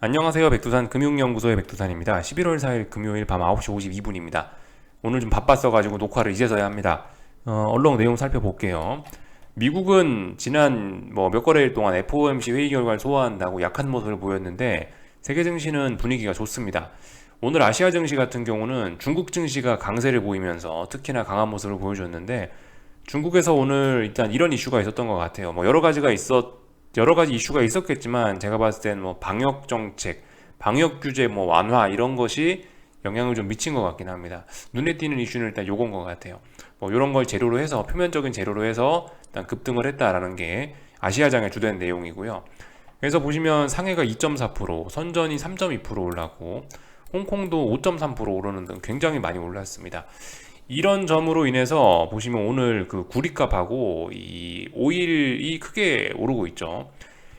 안녕하세요. 백두산 금융연구소의 백두산입니다. 11월 4일 금요일 밤 9시 52분입니다. 오늘 좀 바빴어가지고 녹화를 이제서야 합니다. 언론 내용 살펴볼게요. 미국은 지난 몇 거래일 동안 FOMC 회의 결과를 소화한다고 약한 모습을 보였는데 세계 증시는 분위기가 좋습니다. 오늘 아시아 증시 같은 경우는 중국 증시가 강세를 보이면서 특히나 강한 모습을 보여줬는데 중국에서 오늘 일단 이런 이슈가 있었던 것 같아요. 여러 가지 이슈가 있었겠지만 제가 봤을 때는 방역 정책, 방역 규제 완화 이런 것이 영향을 좀 미친 것 같긴 합니다. 눈에 띄는 이슈는 일단 요건 것 같아요. 이런 걸 재료로 해서 표면적인 재료로 해서 일단 급등을 했다라는 게 아시아장의 주된 내용이고요. 그래서 보시면 상해가 2.4%, 선전이 3.2% 올랐고 홍콩도 5.3% 오르는 등 굉장히 많이 올랐습니다. 이런 점으로 인해서 보시면 오늘 그 구리값하고 이 오일이 크게 오르고 있죠.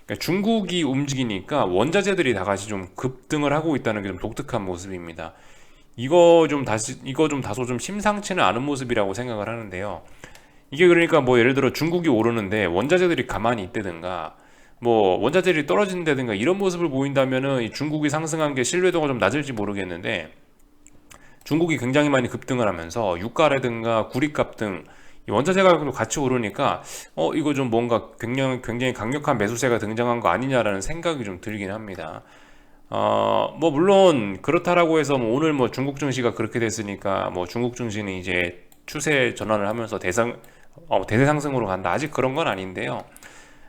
그러니까 중국이 움직이니까 원자재들이 다 같이 좀 급등을 하고 있다는 게 좀 독특한 모습입니다. 이거 좀 다소 좀 심상치는 않은 모습이라고 생각을 하는데요. 이게 그러니까 예를 들어 중국이 오르는데 원자재들이 가만히 있다든가 원자재들이 떨어진다든가 이런 모습을 보인다면은 이 중국이 상승한 게 신뢰도가 좀 낮을지 모르겠는데 중국이 굉장히 많이 급등을 하면서 유가라든가 구리값 등 원자재 가격도 같이 오르니까 이거 좀 뭔가 굉장히 강력한 매수세가 등장한 거 아니냐라는 생각이 좀 들긴 합니다. 물론 그렇다라고 해서 오늘 중국 증시가 그렇게 됐으니까 중국 증시는 이제 추세 전환을 하면서 대세 상승으로 간다. 아직 그런 건 아닌데요.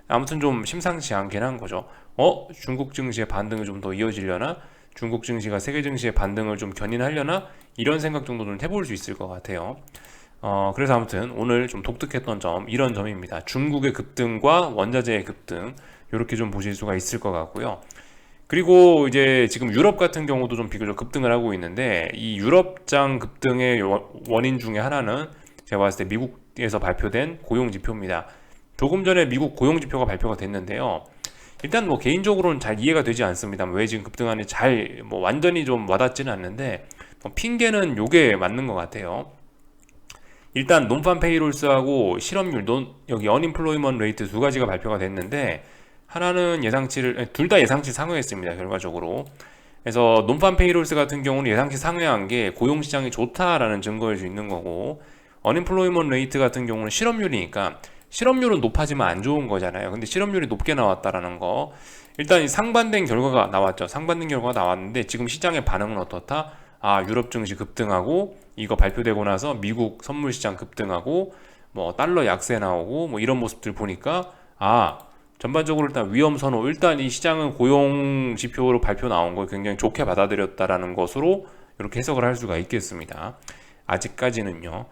아무튼 좀 심상치 않긴 한 거죠. 중국 증시의 반등이 좀 더 이어지려나? 중국 증시가 세계 증시의 반등을 좀 견인하려나? 이런 생각 정도는 해볼 수 있을 것 같아요. 그래서 아무튼 오늘 좀 독특했던 점, 이런 점입니다. 중국의 급등과 원자재의 급등, 이렇게 좀 보실 수가 있을 것 같고요. 그리고 이제 지금 유럽 같은 경우도 좀 비교적 급등을 하고 있는데, 이 유럽장 급등의 원인 중에 하나는 제가 봤을 때 미국에서 발표된 고용지표입니다. 조금 전에 미국 고용지표가 발표가 됐는데요. 일단 개인적으로는 잘 이해가 되지 않습니다. 왜 지금 급등하는지 완전히 좀 와닿지는 않는데 핑계는 요게 맞는 것 같아요. 일단 논판 페이롤스하고 실업률, 여기 언임플로이먼트 레이트 두 가지가 발표가 됐는데 하나는 둘 다 예상치 상회했습니다. 결과적으로. 그래서 논판 페이롤스 같은 경우는 예상치 상회한 게 고용시장이 좋다라는 증거일 수 있는 거고 언임플로이먼트 레이트 같은 경우는 실업률이니까 실업률은 높아지면 안 좋은 거잖아요. 근데 실업률이 높게 나왔다라는 거. 일단 이 상반된 결과가 나왔죠. 상반된 결과가 나왔는데 지금 시장의 반응은 어떻다? 유럽 증시 급등하고 이거 발표되고 나서 미국 선물 시장 급등하고 달러 약세 나오고 이런 모습들 보니까 전반적으로 일단 위험 선호, 일단 이 시장은 고용 지표로 발표 나온 걸 굉장히 좋게 받아들였다라는 것으로 이렇게 해석을 할 수가 있겠습니다. 아직까지는요.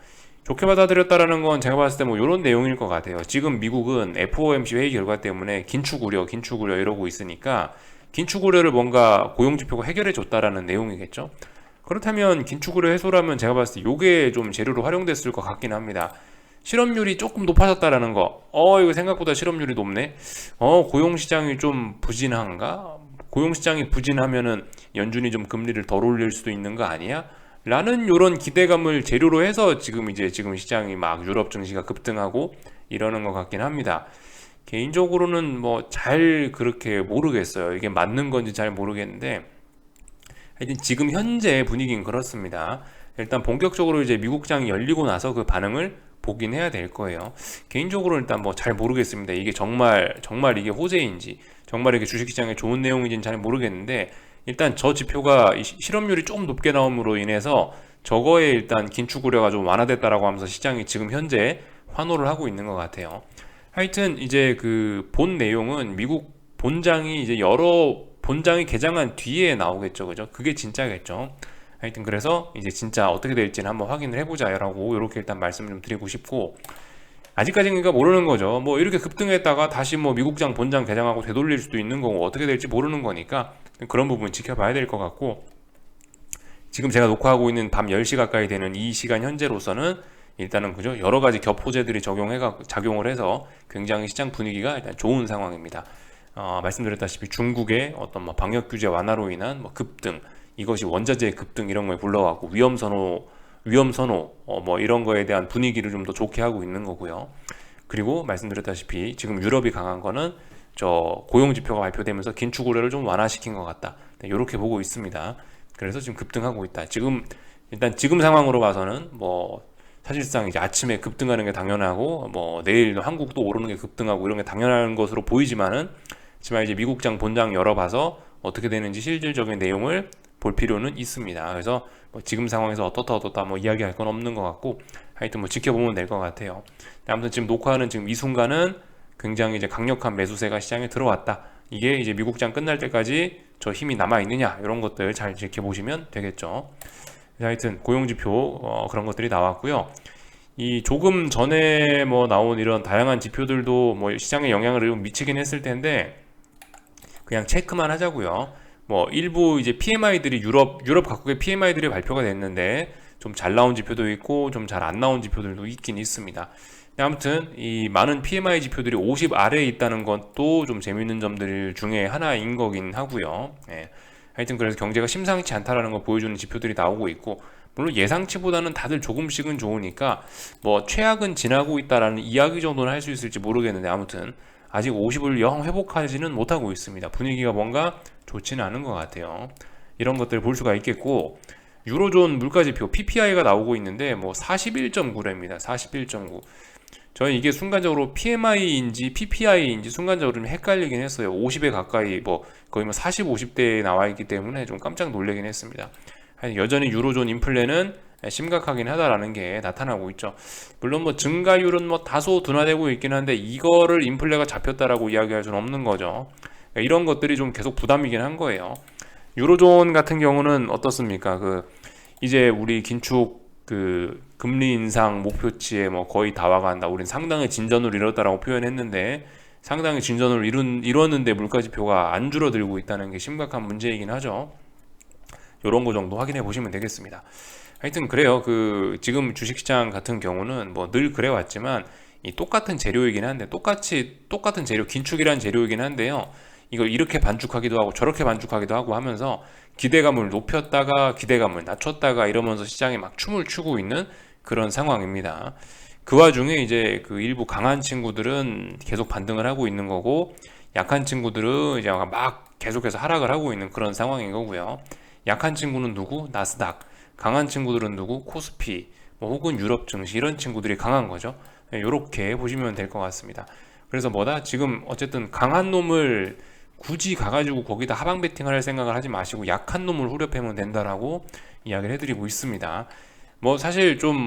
좋게 받아들였다라는 건 제가 봤을 때 이런 내용일 것 같아요. 지금 미국은 FOMC 회의 결과 때문에 긴축 우려 이러고 있으니까 긴축 우려를 뭔가 고용지표가 해결해 줬다라는 내용이겠죠. 그렇다면 긴축 우려 해소라면 제가 봤을 때 이게 좀 재료로 활용됐을 것 같긴 합니다. 실업률이 조금 높아졌다라는 거. 이거 생각보다 실업률이 높네. 고용시장이 좀 부진한가? 고용시장이 부진하면은 연준이 좀 금리를 덜 올릴 수도 있는 거 아니야? 라는 요런 기대감을 재료로 해서 지금 시장이 막 유럽 증시가 급등하고 이러는 것 같긴 합니다. 개인적으로는 잘 그렇게 모르겠어요. 이게 맞는 건지 잘 모르겠는데 하여튼 지금 현재 분위기는 그렇습니다. 일단 본격적으로 이제 미국장이 열리고 나서 그 반응을 보긴 해야 될 거예요. 개인적으로 일단 잘 모르겠습니다. 이게 정말 이게 호재인지 정말 이게 주식시장에 좋은 내용인지는 잘 모르겠는데 일단 저 지표가 실업률이 조금 높게 나옴으로 인해서 저거에 일단 긴축 우려가 좀 완화됐다라고 하면서 시장이 지금 현재 환호를 하고 있는 것 같아요. 하여튼 이제 그 본 내용은 미국 본장이 이제 여러 본장이 개장한 뒤에 나오겠죠, 그죠? 그게 진짜겠죠. 하여튼 그래서 이제 진짜 어떻게 될지는 한번 확인을 해보자라고 이렇게 일단 말씀 좀 드리고 싶고 아직까지는 그러니까 모르는 거죠. 이렇게 급등했다가 다시 미국장 본장 개장하고 되돌릴 수도 있는 거고 어떻게 될지 모르는 거니까 그런 부분 지켜봐야 될 것 같고 지금 제가 녹화하고 있는 밤 10시 가까이 되는 이 시간 현재로서는 일단은 그죠 여러 가지 겹호재들이 작용을 해서 굉장히 시장 분위기가 일단 좋은 상황입니다. 말씀드렸다시피 중국의 어떤 방역 규제 완화로 인한 급등 이것이 원자재 급등 이런 걸 불러왔고 위험 선호 이런 거에 대한 분위기를 좀 더 좋게 하고 있는 거고요. 그리고 말씀드렸다시피 지금 유럽이 강한 거는 저 고용 지표가 발표되면서 긴축 우려를 좀 완화시킨 것 같다. 이렇게 보고 있습니다. 그래서 지금 급등하고 있다. 일단 지금 상황으로 봐서는 뭐 사실상 이제 아침에 급등하는 게 당연하고 뭐 내일 한국도 오르는 게 급등하고 이런 게 당연한 것으로 보이지만은 하지만 이제 미국장 본장 열어봐서 어떻게 되는지 실질적인 내용을 볼 필요는 있습니다. 그래서 뭐 지금 상황에서 어떻다 뭐 이야기할 건 없는 것 같고 하여튼 뭐 지켜보면 될 것 같아요. 아무튼 지금 녹화하는 지금 이 순간은 굉장히 이제 강력한 매수세가 시장에 들어왔다. 이게 이제 미국장 끝날 때까지 저 힘이 남아 있느냐 이런 것들 잘 지켜보시면 되겠죠. 하여튼 고용지표 그런 것들이 나왔고요. 이 조금 전에 뭐 나온 이런 다양한 지표들도 뭐 시장에 영향을 미치긴 했을 텐데 그냥 체크만 하자고요. 뭐 일부 이제 PMI들이 유럽 각국의 PMI들이 발표가 됐는데 좀 잘 나온 지표도 있고 좀 잘 안 나온 지표들도 있긴 있습니다. 아무튼 이 많은 PMI 지표들이 50 아래에 있다는 것도 좀 재밌는 점들 중에 하나인 거긴 하고요. 예. 하여튼 그래서 경제가 심상치 않다라는 거 보여주는 지표들이 나오고 있고 물론 예상치보다는 다들 조금씩은 좋으니까 뭐 최악은 지나고 있다라는 이야기 정도는 할 수 있을지 모르겠는데 아무튼 아직 50을 영 회복하지는 못하고 있습니다. 분위기가 뭔가 좋지는 않은 것 같아요. 이런 것들 볼 수가 있겠고 유로존 물가지표 PPI가 나오고 있는데 뭐 41.9랍니다. 41.9. 저는 이게 순간적으로 PMI인지 PPI인지 순간적으로 좀 헷갈리긴 했어요. 50에 가까이 뭐 거의 뭐 40, 50대에 나와 있기 때문에 좀 깜짝 놀라긴 했습니다. 여전히 유로존 인플레는 심각하긴 하다라는 게 나타나고 있죠. 물론 뭐 증가율은 뭐 다소 둔화되고 있긴 한데 이거를 인플레가 잡혔다라고 이야기할 수는 없는 거죠. 이런 것들이 좀 계속 부담이긴 한 거예요. 유로존 같은 경우는 어떻습니까? 이제 우리 긴축 금리 인상 목표치에 뭐 거의 다 와간다. 우린 상당히 진전을 이뤘다라고 표현했는데 상당히 진전을 이뤘는데 물가지표가 안 줄어들고 있다는 게 심각한 문제이긴 하죠. 요런 거 정도 확인해 보시면 되겠습니다. 하여튼 그래요. 지금 주식시장 같은 경우는 뭐 늘 그래 왔지만 이 똑같은 재료이긴 한데 똑같은 재료, 긴축이란 재료이긴 한데요. 이걸 이렇게 반죽하기도 하고 저렇게 반죽하기도 하고 하면서 기대감을 높였다가 기대감을 낮췄다가 이러면서 시장에 막 춤을 추고 있는 그런 상황입니다. 그 와중에 이제 일부 강한 친구들은 계속 반등을 하고 있는 거고 약한 친구들은 이제 막 계속해서 하락을 하고 있는 그런 상황인 거고요. 약한 친구는 누구? 나스닥. 강한 친구들은 누구? 코스피. 뭐 혹은 유럽 증시 이런 친구들이 강한 거죠. 이렇게 보시면 될 것 같습니다. 그래서 지금 어쨌든 강한 놈을 굳이 가가지고 거기다 하방 베팅할 생각을 하지 마시고 약한 놈을 후려패면 된다라고 이야기를 해드리고 있습니다. 뭐 사실 좀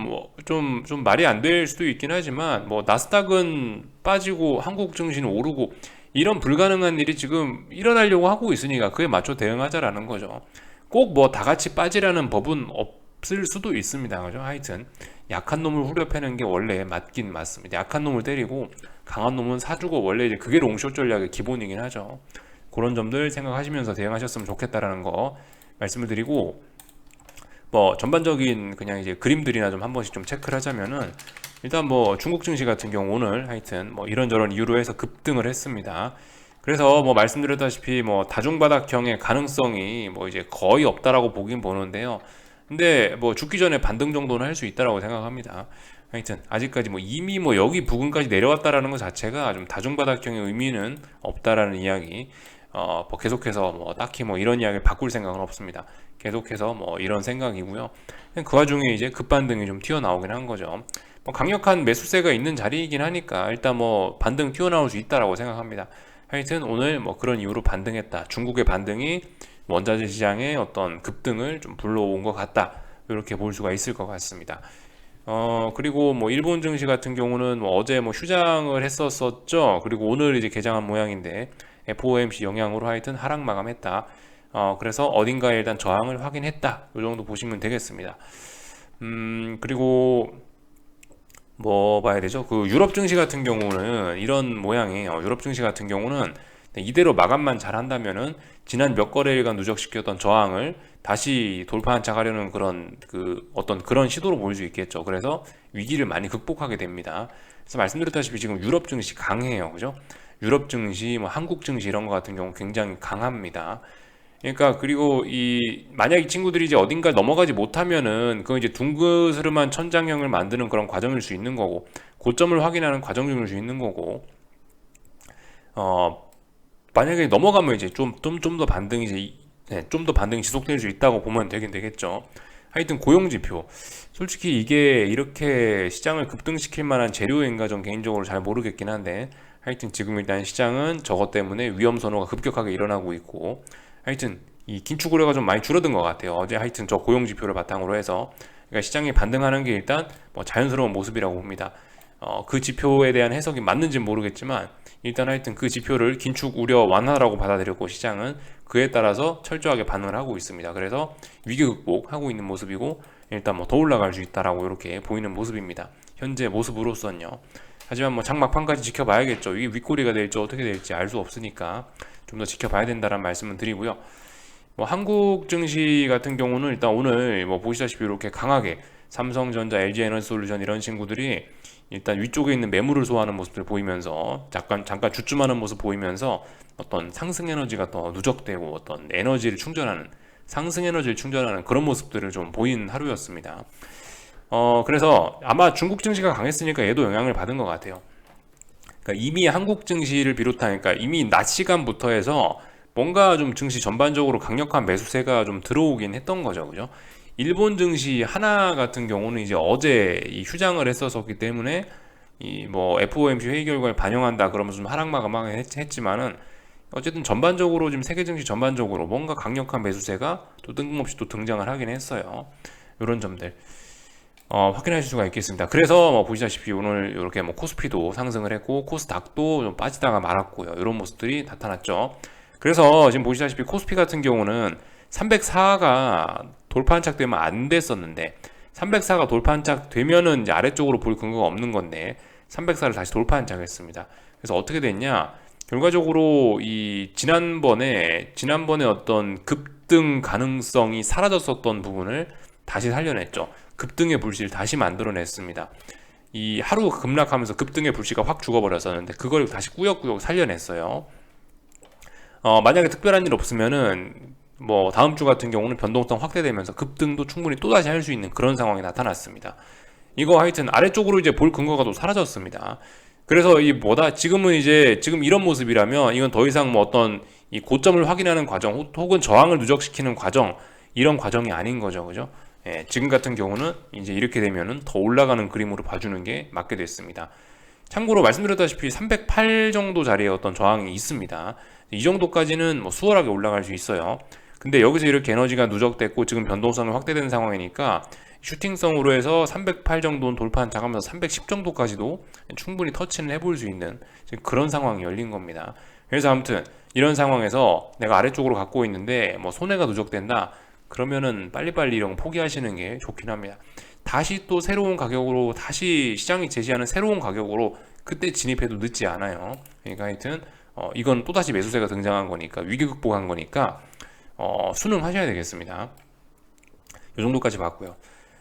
말이 안 될 수도 있긴 하지만 뭐 나스닥은 빠지고 한국 증시는 오르고 이런 불가능한 일이 지금 일어나려고 하고 있으니까 그에 맞춰 대응하자라는 거죠. 꼭 뭐 다 같이 빠지라는 법은 없을 수도 있습니다. 그죠? 하여튼 약한 놈을 후려패는 게 원래 맞긴 맞습니다. 약한 놈을 때리고 강한 놈은 사주고 원래 이제 그게 롱숏 전략의 기본이긴 하죠. 그런 점들 생각하시면서 대응하셨으면 좋겠다라는 거 말씀을 드리고 뭐 전반적인 그냥 이제 그림들이나 좀 한 번씩 좀 체크를 하자면은 일단 뭐 중국 증시 같은 경우 오늘 하여튼 뭐 이런저런 이유로 해서 급등을 했습니다. 그래서 뭐 말씀드렸다시피 뭐 다중바닥형의 가능성이 뭐 이제 거의 없다라고 보긴 보는데요. 근데 뭐 죽기 전에 반등 정도는 할 수 있다라고 생각합니다. 하여튼 아직까지 뭐 이미 뭐 여기 부근까지 내려왔다라는 것 자체가 좀 다중바닥형의 의미는 없다라는 이야기. 뭐 계속해서 뭐 딱히 뭐 이런 이야기를 바꿀 생각은 없습니다. 계속해서 뭐 이런 생각이고요. 그 와중에 이제 급반등이 좀 튀어나오긴 한 거죠. 뭐 강력한 매수세가 있는 자리이긴 하니까 일단 뭐 반등 튀어나올 수 있다라고 생각합니다. 하여튼 오늘 뭐 그런 이유로 반등했다. 중국의 반등이 원자재 시장의 어떤 급등을 좀 불러온 것 같다. 이렇게 볼 수가 있을 것 같습니다. 그리고 뭐 일본 증시 같은 경우는 뭐 어제 뭐 휴장을 했었었죠. 그리고 오늘 이제 개장한 모양인데 FOMC 영향으로 하여튼 하락 마감했다. 그래서 어딘가에 일단 저항을 확인했다. 이 정도 보시면 되겠습니다. 그리고 뭐 봐야 되죠? 유럽 증시 같은 경우는 이런 모양이에요. 유럽 증시 같은 경우는 이대로 마감만 잘 한다면은 지난 몇 거래일간 누적시켰던 저항을 다시 돌파 안착하려는 어떤 그런 시도로 보일 수 있겠죠. 그래서 위기를 많이 극복하게 됩니다. 그래서 말씀드렸다시피 지금 유럽 증시 강해요. 그죠? 유럽 증시, 뭐 한국 증시 이런 거 같은 경우 굉장히 강합니다. 그러니까 그리고 만약 이 친구들이 이제 어딘가 넘어가지 못하면은 그건 이제 둥그스름한 천장형을 만드는 그런 과정일 수 있는 거고 고점을 확인하는 과정일 수 있는 거고 만약에 넘어가면 이제 좀 더 반등이 이제 좀 더 반등이 지속될 수 있다고 보면 되긴 되겠죠. 하여튼 고용지표, 솔직히 이게 이렇게 시장을 급등시킬 만한 재료인가 전 개인적으로 잘 모르겠긴 한데, 하여튼 지금 일단 시장은 저것 때문에 위험 선호가 급격하게 일어나고 있고, 하여튼 이 긴축 우려가 좀 많이 줄어든 것 같아요. 어제 하여튼 저 고용지표를 바탕으로 해서, 그러니까 시장이 반등하는 게 일단 뭐 자연스러운 모습이라고 봅니다. 그 지표에 대한 해석이 맞는지는 모르겠지만 일단 하여튼 그 지표를 긴축 우려 완화라고 받아들였고, 시장은 그에 따라서 철저하게 반응을 하고 있습니다. 그래서 위기 극복하고 있는 모습이고, 일단 뭐 더 올라갈 수 있다라고 이렇게 보이는 모습입니다. 현재 모습으로선요. 하지만 뭐 장막판까지 지켜봐야겠죠. 이게 윗꼬리가 될지 어떻게 될지 알 수 없으니까 좀 더 지켜봐야 된다는 말씀을 드리고요. 뭐 한국 증시 같은 경우는 일단 오늘 뭐 보시다시피 이렇게 강하게 삼성전자, LG에너지솔루션 이런 친구들이 일단 위쪽에 있는 매물을 소화하는 모습들 보이면서 잠깐 주춤하는 모습 보이면서 어떤 상승 에너지가 더 누적되고 어떤 에너지를 충전하는, 상승 에너지를 충전하는 그런 모습들을 좀 보인 하루였습니다. 그래서 아마 중국 증시가 강했으니까 얘도 영향을 받은 것 같아요. 그러니까 이미 한국 증시를 비롯한, 그러니까 이미 낮 시간부터 해서 뭔가 좀 증시 전반적으로 강력한 매수세가 좀 들어오긴 했던 거죠, 그죠? 일본 증시 하나 같은 경우는 이제 어제 이 휴장을 했었기 때문에 이 뭐 FOMC 회의 결과를 반영한다 그러면서 좀 하락마감하게 했지만은, 어쨌든 전반적으로 지금 세계 증시 전반적으로 뭔가 강력한 매수세가 또 뜬금없이 또 등장을 하긴 했어요. 이런 점들 확인하실 수가 있겠습니다. 그래서 뭐 보시다시피 오늘 이렇게 뭐 코스피도 상승을 했고 코스닥도 좀 빠지다가 말았고요. 이런 모습들이 나타났죠. 그래서 지금 보시다시피 코스피 같은 경우는 304가 돌파 한착되면 안 됐었는데, 304가 돌파 한착되면은 이제 아래쪽으로 볼 근거가 없는 건데 304를 다시 돌파 한착했습니다. 그래서 어떻게 됐냐? 결과적으로 이 지난번에 어떤 급등 가능성이 사라졌었던 부분을 다시 살려냈죠. 급등의 불씨를 다시 만들어냈습니다. 이 하루 급락하면서 급등의 불씨가 확 죽어버렸었는데 그걸 다시 꾸역꾸역 살려냈어요. 만약에 특별한 일 없으면은 뭐 다음 주 같은 경우는 변동성 확대되면서 급등도 충분히 또다시 할 수 있는 그런 상황이 나타났습니다. 이거 하여튼 아래쪽으로 이제 볼 근거가 또 사라졌습니다. 그래서 이 뭐다 지금은 이제 지금 이런 모습이라면 이건 더 이상 뭐 어떤 이 고점을 확인하는 과정 혹은 저항을 누적시키는 과정, 이런 과정이 아닌 거죠, 그죠? 예, 지금 같은 경우는 이제 이렇게 되면은 더 올라가는 그림으로 봐주는 게 맞게 됐습니다. 참고로 말씀드렸다시피 308 정도 자리에 어떤 저항이 있습니다. 이 정도까지는 뭐 수월하게 올라갈 수 있어요. 근데 여기서 이렇게 에너지가 누적됐고 지금 변동성이 확대된 상황이니까 슈팅성으로 해서 308 정도는 돌파 한착하면서 310 정도까지도 충분히 터치를 해볼 수 있는 그런 상황이 열린 겁니다. 그래서 아무튼 이런 상황에서 내가 아래쪽으로 갖고 있는데 뭐 손해가 누적된다, 그러면은 빨리빨리 이런 거 포기하시는 게 좋긴 합니다. 다시 또 새로운 가격으로, 다시 시장이 제시하는 새로운 가격으로 그때 진입해도 늦지 않아요. 그러니까 하여튼 이건 또다시 매수세가 등장한 거니까, 위기 극복한 거니까 순응하셔야 되겠습니다. 이 정도까지 봤고요.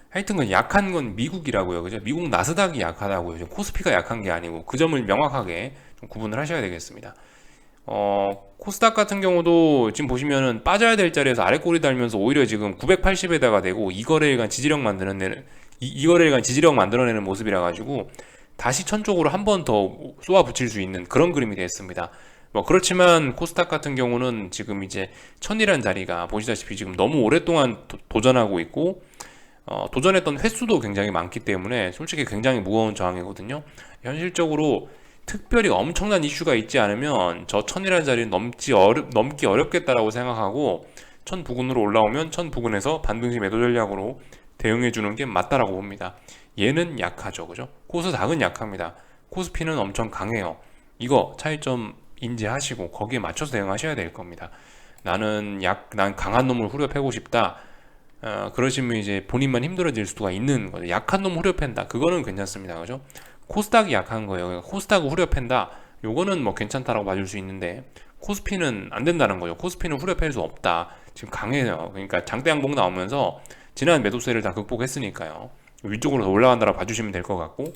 하여튼 건 약한 건 미국이라고요, 그죠? 미국 나스닥이 약하다고요. 지금 코스피가 약한 게 아니고 그 점을 명확하게 좀 구분을 하셔야 되겠습니다. 코스닥 같은 경우도 지금 보시면은 빠져야 될 자리에서 아래 꼬리 달면서 오히려 지금 980에다가 대고 2거래일간 지지력 만들어내는 모습이라 가지고 다시 천 쪽으로 한 번 더 쏘아 붙일 수 있는 그런 그림이 됐습니다. 뭐 그렇지만 코스닥 같은 경우는 지금 이제 천이란 자리가 보시다시피 지금 너무 오랫동안 도전하고 있고 도전했던 횟수도 굉장히 많기 때문에 솔직히 굉장히 무거운 저항이거든요. 현실적으로 특별히 엄청난 이슈가 있지 않으면 저 천이라는 자리는 넘기 어렵겠다라고 생각하고 천 부근으로 올라오면 천 부근에서 반등시 매도 전략으로 대응해 주는 게 맞다라고 봅니다. 얘는 약하죠, 그죠? 코스닥은 약합니다. 코스피는 엄청 강해요. 이거 차이점 인지하시고 거기에 맞춰서 대응하셔야 될 겁니다. 난 강한 놈을 후려 패고 싶다. 그러시면 이제 본인만 힘들어질 수가 있는 거죠. 약한 놈 후려 팬다. 그거는 괜찮습니다, 그죠? 코스닥이 약한 거예요. 그러니까 코스닥을 후려 팬다. 요거는 뭐 괜찮다라고 봐줄 수 있는데 코스피는 안 된다는 거죠. 코스피는 후려 팰 수 없다. 지금 강해요. 그러니까 장대 양봉 나오면서 지난 매도세를 다 극복했으니까요. 위쪽으로 더 올라간다라고 봐주시면 될 것 같고,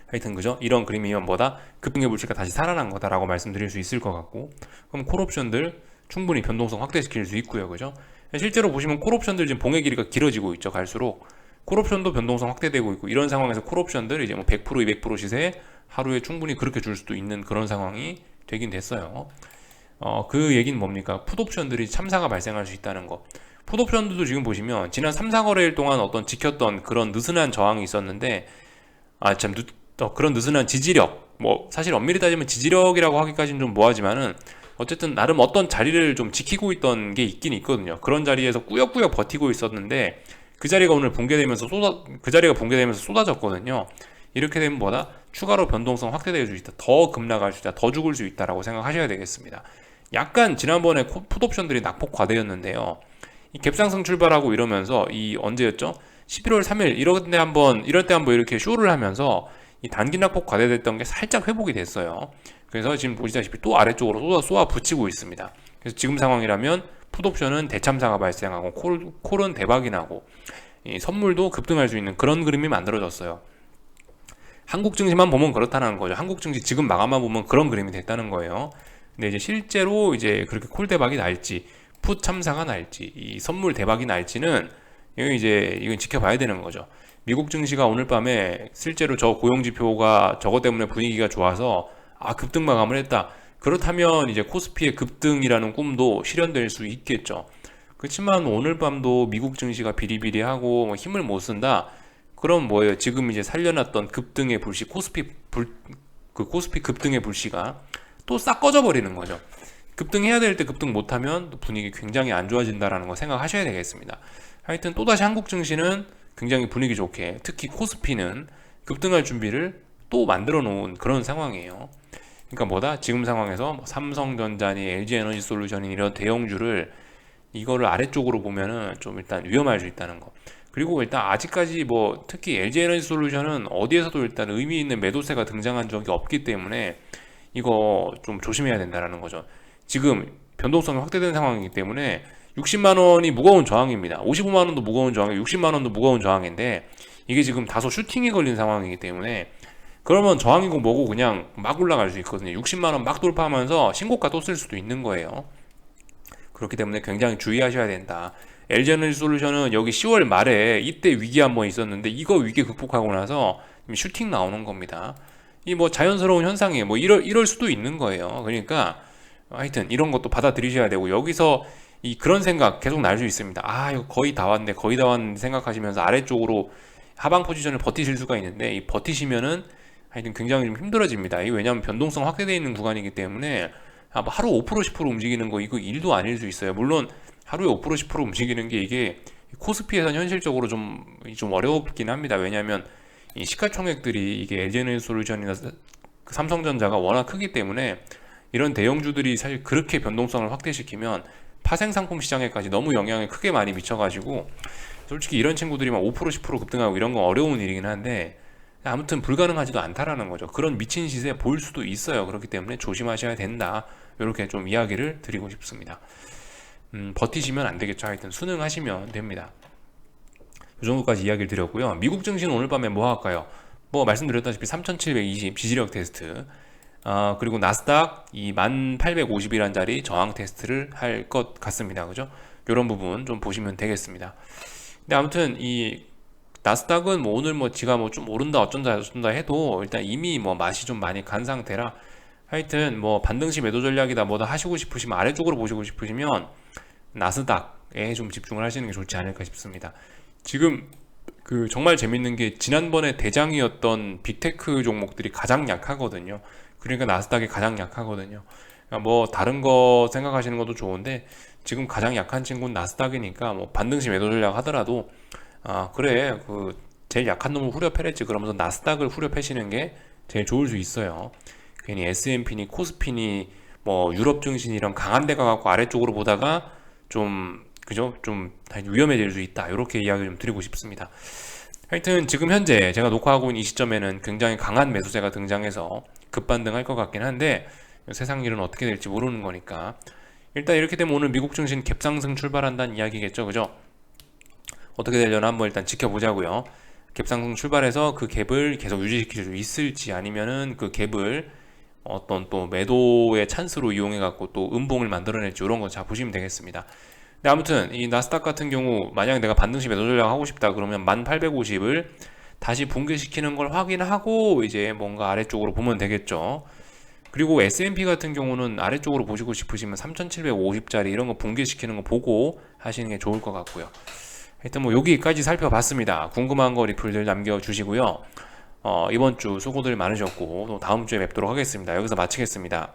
하여튼 그죠? 이런 그림이면 뭐다? 급등의 불씨가 다시 살아난 거다라고 말씀드릴 수 있을 것 같고, 그럼 콜옵션들 충분히 변동성 확대시킬 수 있고요, 그죠? 실제로 보시면 콜옵션들 지금 봉의 길이가 길어지고 있죠, 갈수록. 콜옵션도 변동성 확대되고 있고, 이런 상황에서 콜옵션들 이제 뭐 100%, 200% 시세 하루에 충분히 그렇게 줄 수도 있는 그런 상황이 되긴 됐어요. 그 얘기는 뭡니까? 풋옵션들이 참사가 발생할 수 있다는 거. 풋옵션들도 지금 보시면 지난 3, 4거래일 동안 어떤 지켰던 그런 느슨한 저항이 있었는데 그런 느슨한 지지력, 뭐 사실 엄밀히 따지면 지지력이라고 하기까지는 좀 뭐하지만은 어쨌든 나름 어떤 자리를 좀 지키고 있던 게 있긴 있거든요. 그런 자리에서 꾸역꾸역 버티고 있었는데 그 자리가 붕괴되면서 쏟아졌거든요. 이렇게 되면 뭐다? 추가로 변동성 확대될 수 있다. 더 급락할 수 있다. 더 죽을 수 있다라고 생각하셔야 되겠습니다. 약간 지난번에 풋옵션들이 낙폭 과대였는데요. 이 갭상승 출발하고 이러면서 이 언제였죠? 11월 3일 이럴 때 한번 이렇게 쇼를 하면서 이 단기 낙폭 과대됐던 게 살짝 회복이 됐어요. 그래서 지금 보시다시피 또 아래쪽으로 쏘아 붙이고 있습니다. 그래서 지금 상황이라면 풋옵션은 대참사가 발생하고 콜은 대박이 나고 이 선물도 급등할 수 있는 그런 그림이 만들어졌어요. 한국 증시만 보면 그렇다는 거죠. 한국 증시 지금 마감만 보면 그런 그림이 됐다는 거예요. 근데 이제 실제로 이제 그렇게 콜 대박이 날지, 풋 참사가 날지, 이 선물 대박이 날지는 이건 지켜봐야 되는 거죠. 미국 증시가 오늘 밤에 실제로 저 고용 지표가 저것 때문에 분위기가 좋아서 급등 마감을 했다. 그렇다면 이제 코스피의 급등이라는 꿈도 실현될 수 있겠죠. 그렇지만 오늘 밤도 미국 증시가 비리비리하고 뭐 힘을 못 쓴다. 그럼 뭐예요? 지금 이제 살려놨던 급등의 불씨, 코스피 급등의 불씨가 또 싹 꺼져 버리는 거죠. 급등해야 될 때 급등 못하면 분위기 굉장히 안 좋아진다라는 거 생각하셔야 되겠습니다. 하여튼 또다시 한국 증시는 굉장히 분위기 좋게, 특히 코스피는 급등할 준비를 또 만들어 놓은 그런 상황이에요. 그러니까 뭐다? 지금 상황에서 뭐 삼성전자니 LG에너지솔루션이 이런 대형주를 이거를 아래쪽으로 보면은 좀 일단 위험할 수 있다는 거. 그리고 일단 아직까지 뭐 특히 LG에너지솔루션은 어디에서도 일단 의미 있는 매도세가 등장한 적이 없기 때문에 이거 좀 조심해야 된다라는 거죠. 지금 변동성이 확대된 상황이기 때문에 60만 원이 무거운 저항입니다. 55만 원도 무거운 저항이 60만 원도 무거운 저항인데 이게 지금 다소 슈팅이 걸린 상황이기 때문에 그러면 저항이고 뭐고 그냥 막 올라갈 수 있거든요. 60만 원 막 돌파하면서 신고가 또 쓸 수도 있는 거예요. 그렇기 때문에 굉장히 주의하셔야 된다. LG에너지솔루션은 여기 10월 말에 이때 위기 한번 있었는데 이거 위기 극복하고 나서 슈팅 나오는 겁니다. 이 뭐 자연스러운 현상이에요. 뭐 이럴 수도 있는 거예요. 그러니까 하여튼 이런 것도 받아들이셔야 되고 여기서 그런 생각 계속 날 수 있습니다. 이거 거의 다 왔네 생각하시면서 아래쪽으로 하방 포지션을 버티실 수가 있는데 이 버티시면은 하여튼 굉장히 좀 힘들어집니다. 이게 왜냐하면 변동성 확대되어 있는 구간이기 때문에 뭐 하루 5% 10% 움직이는 거 이거 일도 아닐 수 있어요. 물론 하루에 5% 10% 움직이는 게 이게 코스피에서는 현실적으로 좀 어렵긴 합니다. 왜냐하면 이 시가총액들이 이게 LG에너지솔루션이나 삼성전자가 워낙 크기 때문에 이런 대형주들이 사실 그렇게 변동성을 확대시키면 파생상품 시장에까지 너무 영향을 크게 많이 미쳐가지고 솔직히 이런 친구들이 막 5% 10% 급등하고 이런 건 어려운 일이긴 한데 아무튼 불가능하지도 않다라는 거죠. 그런 미친 시세 보일 수도 있어요. 그렇기 때문에 조심하셔야 된다. 이렇게 좀 이야기를 드리고 싶습니다. 버티시면 안 되겠죠. 하여튼 순응하시면 됩니다. 이 정도까지 이야기를 드렸고요. 미국 증시는 오늘 밤에 뭐 할까요? 뭐 말씀드렸다시피 3720 지지력 테스트, 그리고 나스닥 이 1850이란 자리 저항 테스트를 할 것 같습니다. 그죠? 이런 부분 좀 보시면 되겠습니다. 근데 아무튼 이 나스닥은 뭐 오늘 뭐 지가 뭐 좀 오른다 어쩐다 해도 일단 이미 뭐 맛이 좀 많이 간 상태라 하여튼 뭐 반등시 매도 전략이다 뭐다 하시고 싶으시면 아래쪽으로 보시고 싶으시면 나스닥에 좀 집중을 하시는 게 좋지 않을까 싶습니다. 지금 정말 재밌는 게 지난번에 대장이었던 빅테크 종목들이 가장 약하거든요. 그러니까 나스닥이 가장 약하거든요. 그러니까 뭐 다른 거 생각하시는 것도 좋은데 지금 가장 약한 친구는 나스닥이니까 뭐 반등시 매도 전략 하더라도 그래 제일 약한 놈을 후려 패랬지 그러면서 나스닥을 후려 패시는 게 제일 좋을 수 있어요. 괜히 S&P니 코스피니 뭐 유럽 증시니 이런 강한 데가 갖고 아래쪽으로 보다가 좀 위험해질 수 있다. 이렇게 이야기를 좀 드리고 싶습니다. 하여튼 지금 현재 제가 녹화하고 있는 이 시점에는 굉장히 강한 매수세가 등장해서 급반등할 것 같긴 한데 세상 일은 어떻게 될지 모르는 거니까 일단 이렇게 되면 오늘 미국 증시는 갭상승 출발한다는 이야기겠죠. 그죠? 어떻게 되려나 한번 일단 지켜보자고요. 갭상승 출발해서 그 갭을 계속 유지시킬 수 있을지 아니면은 그 갭을 어떤 또 매도의 찬스로 이용해 갖고 또 음봉을 만들어낼지 이런 거 잘 보시면 되겠습니다. 근데 아무튼 이 나스닥 같은 경우 만약에 내가 반등시 매도 전략 하고 싶다 그러면 1850을 다시 붕괴시키는 걸 확인하고 이제 뭔가 아래쪽으로 보면 되겠죠. 그리고 S&P 같은 경우는 아래쪽으로 보시고 싶으시면 3750짜리 이런 거 붕괴시키는 거 보고 하시는 게 좋을 것 같고요. 일단 뭐 여기까지 살펴봤습니다. 궁금한 거 리플들 남겨주시고요. 이번 주 수고들 많으셨고 또 다음 주에 뵙도록 하겠습니다. 여기서 마치겠습니다.